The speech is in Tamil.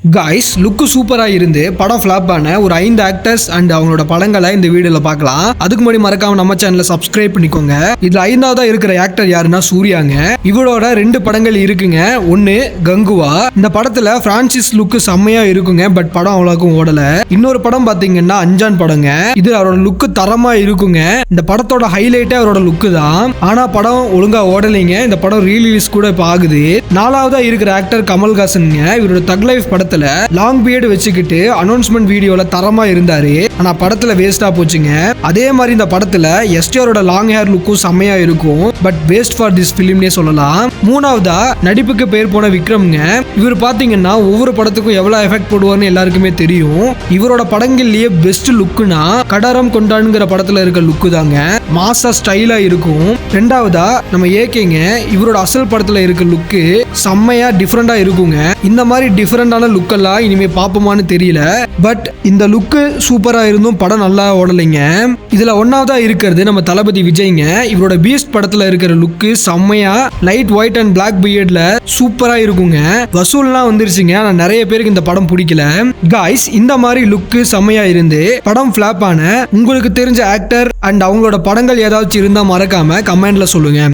காய்ஸ் லுக்கு சூப்பரா இருந்து படம் ஃபிளாப் ஆன ஒரு 5 ஆக்டர்ஸ் அண்ட் அவங்களோட படங்களை இந்த வீடியோல பார்க்கலாம். அதுக்கு முன்னாடி மறக்காம நம்ம சேனலை சப்ஸ்கிரைப் பண்ணிக்கோங்க. இதுல 5ஆவதா இருக்கிற ஆக்டர் யாருன்னா சூர்யாங்க. இவரோட 2 படங்கள் இருக்குங்க. ஒன்னு கங்குவா. இந்த படத்துல பிரான்சிஸ் லுக்கு செம்மையா இருக்குங்க. பட் படம் அவ்வளவுக்கும் ஓடல. இன்னொரு படம் பாத்தீங்கன்னா அஞ்சான் படங்க. இது அவரோட லுக்கு தரமா இருக்குங்க. இந்த படத்தோட ஹைலைட்டே அவரோட லுக்கு தான். ஆனா படம் ஒழுங்கா ஓடலைங்க. இந்த படம் ரீலீஸ் கூட இப்ப ஆகுது. 4ஆவதா இருக்கிற ஆக்டர் கமல்ஹாசனுங்க. இவரோட தக் லைஃப் படத்துல லாங் பியர்டு வச்சுக்கிட்டு அனௌன்ஸ்மெண்ட் வீடியோல தரமா இருந்தாரு. ஆனா படத்துல வேஸ்டா போச்சுங்க. அதே மாதிரி இந்த படத்துல எஸ்டிஆரோட லாங் ஹேர் லுக்கும் செம்மையா இருக்கும். பட் வேஸ்ட் ஃபார் திஸ் பிலிம்னே சொல்லலாம். 3ஆவதா நடிப்புக்கு பேர் போன விக்ரம்ங்க. இவர் பாத்தீங்கன்னா ஒவ்வொரு படத்துக்கும் எவ்வளவு எஃபெக்ட் போடுவார்னு எல்லாருக்குமே தெரியும். இவரோட படங்கள்லயே பெஸ்ட் லுக்குனா கடாரம் கொண்டான்ங்கிற படத்துல இருக்க லுக்கு தாங்க. மாசா ஸ்டைலா இருக்கும். 2ஆவதா நம்ம ஏகேங்க. இவரோட அசல் படத்துல இருக்க லுக்கு செம்மையா டிஃபரெண்டா இருக்குங்க. இந்த மாதிரி டிஃபரெண்டான லுக்கெல்லாம் இனிமே பாப்போமான்னு தெரியல. பட் இந்த லுக்கு சூப்பரா இருந்தும் படம் நல்லா ஓடலைங்க. இதுல 1ஆவதா இருக்கிறது நம்ம தளபதி விஜய்ங்க. இவரோட பீஸ்ட் படத்துல இருக்கிற லுக்கு செம்மையா லைட் ஒயிட் அண்ட் பிளாக் பியர்ட்ல சூப்பரா இருக்குங்க. வசூல்லாம் வந்துருச்சுங்க. ஆனா நிறைய பேருக்கு இந்த படம் பிடிக்கல. காய்ஸ் இந்த மாதிரி லுக்கு செம்மையா இருந்து படம் ஃபிளாப் ஆன உங்களுக்கு தெரிஞ்ச ஆக்டர் அண்ட் அவங்களோட படங்கள் ஏதாச்சும் இருந்தா மறக்காம கமெண்ட்ல சொல்லுங்க.